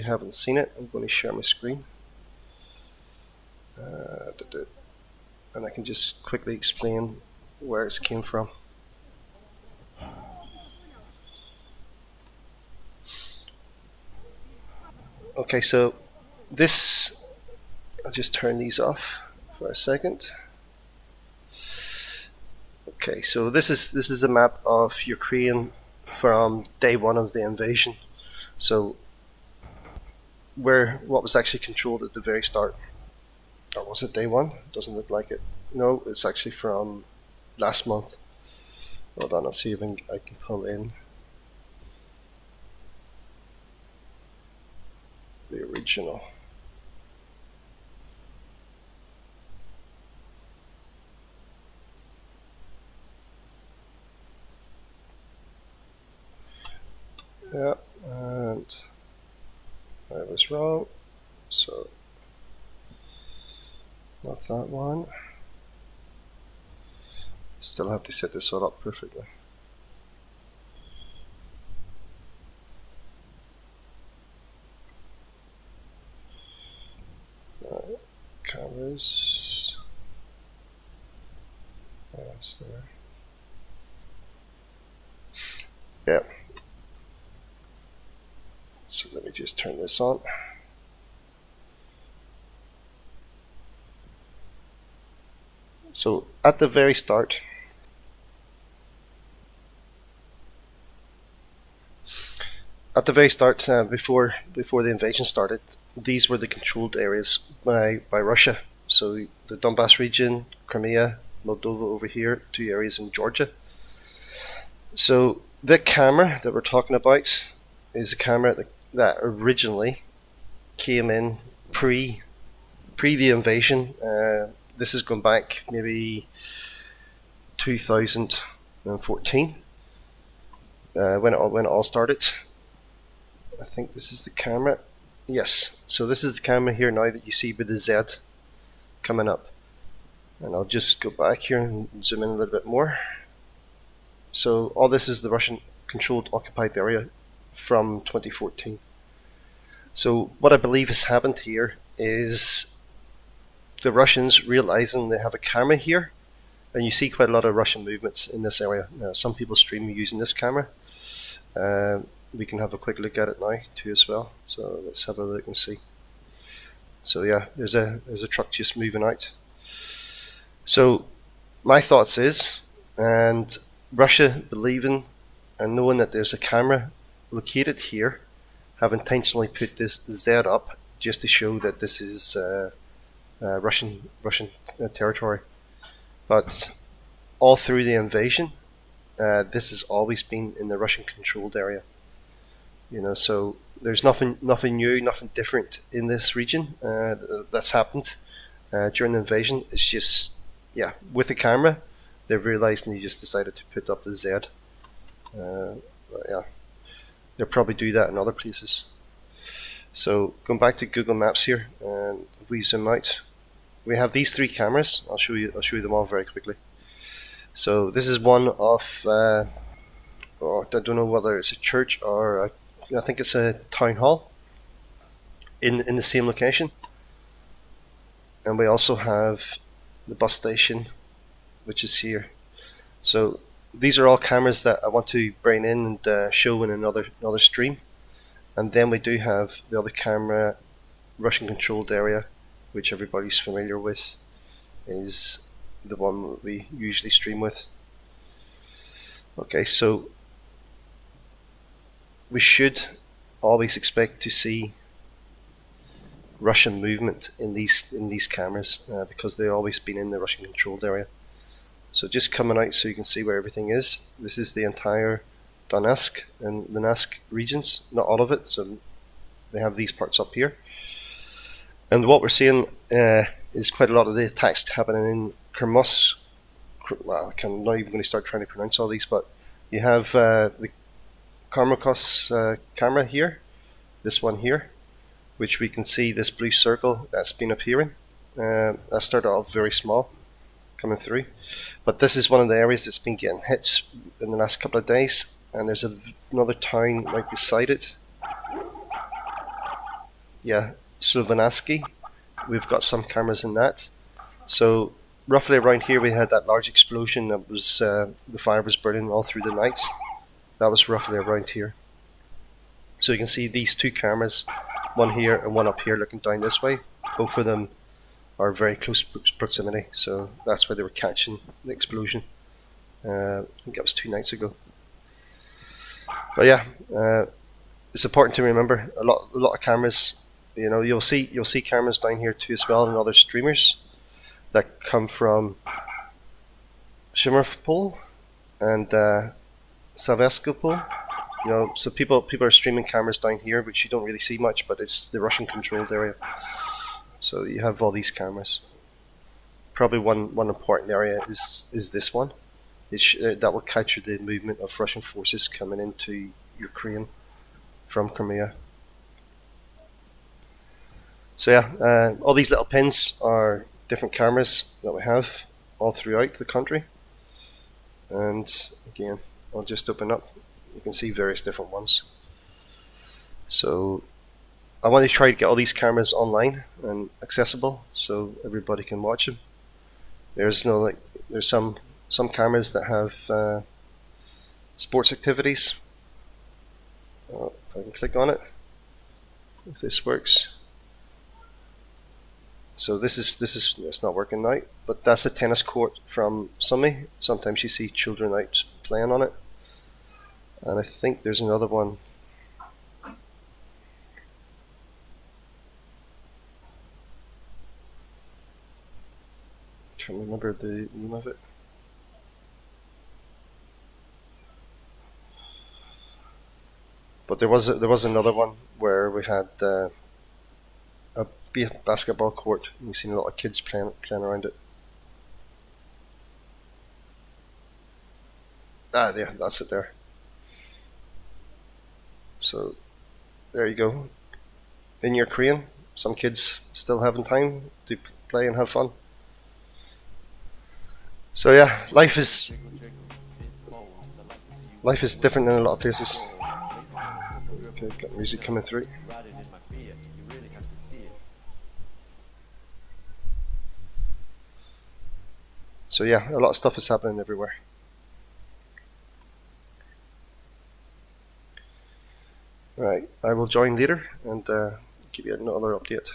you haven't seen it, I'm going to share my screen. And I can just quickly explain where it came from. Okay, so this, I'll just turn these off for a second. Okay, so this is a map of Ukraine from day one of the invasion. So what was actually controlled at the very start. Or was it day one? Doesn't look like it. No, it's actually from last month. Hold on, I'll see if I can pull in the original. Yeah, and I was wrong, so not that one. Still have to set this all up perfectly. Cameras. Yes, there. Yeah. So let me just turn this on. So at the very start, before the invasion started, these were the controlled areas by Russia. So the Donbass region, Crimea, Moldova over here, 2 areas in Georgia. So the camera that we're talking about is a camera that originally came in pre the invasion. This is going back maybe 2014 when it all started. I think this is the camera. Yes, so this is the camera here now that you see with the Z coming up. And I'll just go back here and zoom in a little bit more. So all this is the Russian controlled occupied area from 2014. So what I believe has happened here is the Russians realizing they have a camera here, and you see quite a lot of Russian movements in this area. Now, some people stream using this camera. We can have a quick look at it now too as well. So let's have a look and see. So yeah, there's a truck just moving out. So my thoughts is, and Russia believing and knowing that there's a camera located here, have intentionally put this Z up just to show that this is Russian territory. But all through the invasion, this has always been in the Russian controlled area. You know, so there's nothing new, nothing different in this region that's happened during the invasion. It's just, yeah, with the camera, they've realized and they just decided to put up the Z. Yeah, they'll probably do that in other places. So going back to Google Maps here, and if we zoom out, we have these 3 cameras. I'll show you them all very quickly. So this is one of I don't know whether it's a church or I think it's a town hall in the same location. And we also have the bus station, which is here. So these are all cameras that I want to bring in and show in another stream. And then we do have the other camera, Russian controlled area, which everybody's familiar with, is the one that we usually stream with. Okay, so we should always expect to see Russian movement in these cameras because they've always been in the Russian controlled area. So just coming out so you can see where everything is. This is the entire Donetsk and Luhansk regions, not all of it. So they have these parts up here. And what we're seeing is quite a lot of the attacks happening in Kremos. Well, I'm not even going to start trying to pronounce all these, but you have the Karmakos camera here, this one here, which we can see this blue circle that's been appearing. That started off very small, coming through, but this is one of the areas that's been getting hits in the last couple of days, and there's another town right beside it. yeah, Slovanaski. We've got some cameras in that. So roughly around here we had that large explosion that was the fire was burning all through the night. That was roughly around here. So you can see these two cameras, one here and one up here looking down this way. Both of them are very close proximity, so that's where they were catching the explosion. I think that was 2 nights ago. But yeah, it's important to remember a lot of cameras. You'll see cameras down here too as well, and other streamers that come from Shimmerpol and Saveskopol. So people are streaming cameras down here, which you don't really see much, but it's the Russian controlled area. So you have all these cameras. Probably one important area is this one. That will capture the movement of Russian forces coming into Ukraine from Crimea. So yeah, all these little pins are different cameras that we have all throughout the country. And again, I'll just open up. You can see various different ones. So I want to try to get all these cameras online and accessible so everybody can watch them. There's some cameras that have sports activities. If I can click on it, if this works. So this is it's not working now, but that's a tennis court from Sumy. Sometimes you see children out playing on it, and I think there's another one. Can't remember the name of it. But there was another one where we had a basketball court, and you've seen a lot of kids playing around it. There, that's it there. So there you go. In Ukraine, some kids still having time to play and have fun. So yeah, life is different in a lot of places. Okay, got music coming through. So yeah, a lot of stuff is happening everywhere. Right, I will join later and give you another update.